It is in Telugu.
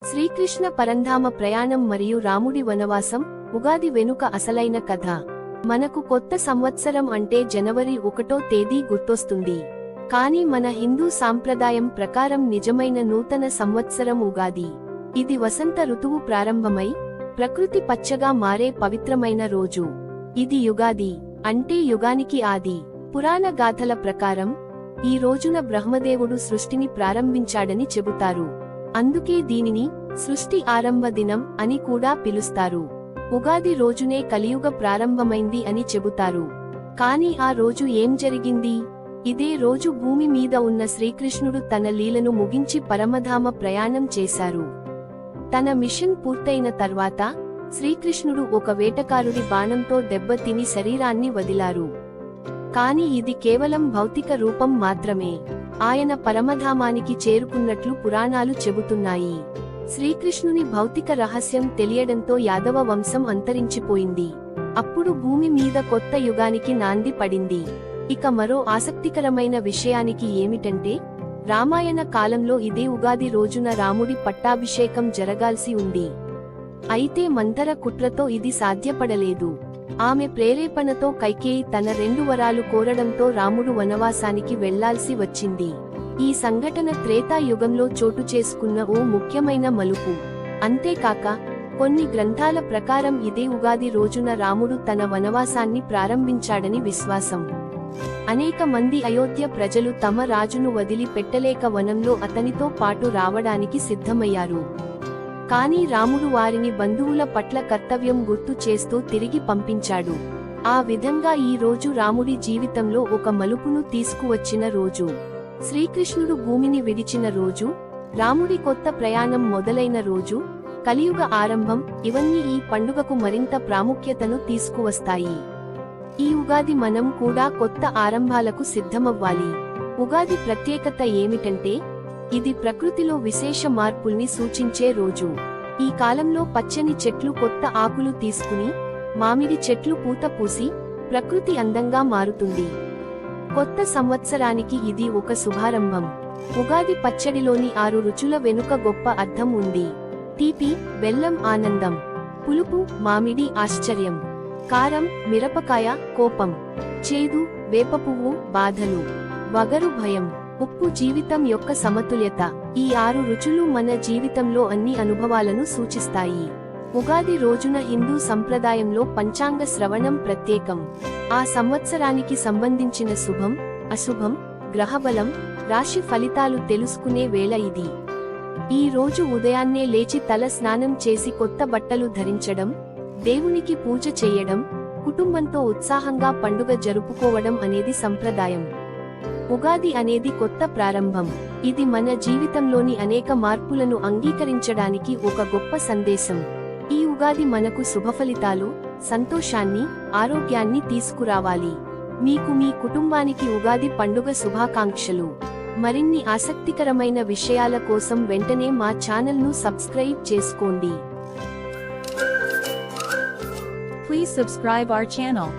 శ్రీకృష్ణ పరంధామ ప్రయాణం మరియు రాముడి వనవాసం, ఉగాది వెనుక అసలైన కథ. మనకు కొత్త సంవత్సరం అంటే జనవరి 1వ తేదీ గుర్తొస్తుంది. కానీ మన హిందూ సాంప్రదాయం ప్రకారం నిజమైన నూతన సంవత్సరం ఉగాది. ఇది వసంత ఋతువు ప్రారంభమై ప్రకృతి పచ్చగా మారే పవిత్రమైన రోజు. ఇది యుగాది అంటే యుగానికి ఆది. పురాణ గాథల ప్రకారం ఈ రోజున బ్రహ్మదేవుడు సృష్టిని ప్రారంభించాడని చెబుతారు. అందుకే దీనిని సృష్టి ఆరంభ దినం అని కూడా పిలుస్తారు. ఉగాది రోజునే కలియుగ ప్రారంభమైంది అని చెబుతారు. కానీ ఆ రోజు ఏం జరిగింది? ఇదే రోజు భూమి మీద ఉన్న శ్రీకృష్ణుడు తన లీలను ముగించి పరమధామ ప్రయాణం చేశారు. తన మిషన్ పూర్తయిన తర్వాత శ్రీకృష్ణుడు ఒక వేటకారుడి బాణంతో దెబ్బతిని శరీరాన్ని వదిలారు. కాని ఇది కేవలం భౌతిక రూపం మాత్రమే. ఆయన పరమధామానికి చేరుకున్నట్లు పురాణాలు చెబుతున్నాయి. శ్రీకృష్ణుని భౌతిక రహస్యం తెలియడంతో యాదవ వంశం అంతరించిపోయింది. అప్పుడు భూమి మీద కొత్త యుగానికి నాంది పడింది. ఇక మరో ఆసక్తికరమైన విషయానికి ఏమిటంటే, రామాయణ కాలంలో ఇదే ఉగాది రోజున రాముడి పట్టాభిషేకం జరగాల్సి ఉంది. అయితే మంథర కుట్రతో ఇది సాధ్యపడలేదు. ఆమె ప్రేరేపణతో కైకేయి తన 2 వరాలు కోరడంతో రాముడు వనవాసానికి వెళ్లాల్సి వచ్చింది. ఈ సంఘటన త్రేతాయుగంలో చోటు చేసుకున్న ఓ ముఖ్యమైన మలుపు. అంతేకాక కొన్ని గ్రంథాల ప్రకారం ఇదే ఉగాది రోజున రాముడు తన వనవాసాన్ని ప్రారంభించాడని విశ్వాసం. అనేక మంది అయోధ్య ప్రజలు తమ రాజును వదిలి పెట్టలేక వనంలో అతనితో పాటు రావడానికి సిద్ధమయ్యారు. కానీ రాముడు వారిని బంధువుల పట్ల కర్తవ్యం గుర్తు చేస్తూ తిరిగి పంపించాడు. ఆ విధంగా ఈ రోజు రాముడి జీవితంలో ఒక మలుపును తీసుకువచ్చిన రోజు. శ్రీకృష్ణుడు భూమిని విడిచిన రోజు, రాముడి కొత్త ప్రయాణం మొదలైన రోజు, కలియుగ ఆరంభం, ఇవన్నీ ఈ పండుగకు మరింత ప్రాముఖ్యతను తీసుకువస్తాయి. ఈ ఉగాది మనం కూడా కొత్త ఆరంభాలకు సిద్ధమవ్వాలి. ఉగాది ప్రత్యేకత ఏమిటంటే, ఇది ప్రకృతిలో విశేష మార్పుల్ని సూచించే రోజు. ఈ కాలంలో పచ్చని చెట్లు కొత్త ఆకులు తీసుకుని, మామిడి చెట్లు పూత పూసి, ప్రకృతి అందంగా మారుతుంది. కొత్త సంవత్సరానికి ఇది ఒక శుభారంభం. ఉగాది పచ్చడిలోని 6 రుచుల వెనుక గొప్ప అర్థం ఉంది. తీపి, బెల్లం ఆనందం, పులుపు, మామిడి ఆశ్చర్యం, కారం, మిరపకాయ కోపం, చేదు, వేపపువ్వు బాధలు, వగరు భయం, ఉప్పు జీవితం యొక్క సమతుల్యత. ఈ 6 రుచులు మన జీవితంలో అన్ని అనుభవాలను సూచిస్తాయి. ఉగాది రోజున హిందూ సంప్రదాయంలో పంచాంగ శ్రవణం ప్రత్యేకం. ఆ సంవత్సరానికి సంబంధించిన శుభం, అశుభం, గ్రహబలం, రాశి ఫలితాలు తెలుసుకునే వేళ ఇది. ఈ రోజు ఉదయాన్నే లేచి తల స్నానం చేసి కొత్త బట్టలు ధరించడం, దేవునికి పూజ చేయడం, కుటుంబంతో ఉత్సాహంగా పండుగ జరుపుకోవడం అనేది సంప్రదాయం. ఉగాది అనేది కొత్త ప్రారంభం. ఇది మన జీవితంలోని అనేక మార్పులను అంగీకరించడానికి ఒక గొప్ప సందేశం. ఈ ఉగాది మనకు శుభఫలితాలు, సంతోషాన్ని, ఆరోగ్యాన్ని తీసుకురావాలి. మీకు మీ కుటుంబానికి ఉగాది పండుగ శుభాకాంక్షలు. మరిన్ని ఆసక్తికరమైన విషయాల కోసం వెంటనే మా ఛానల్ను సబ్స్క్రైబ్ చేసుకోండి. Please subscribe our channel.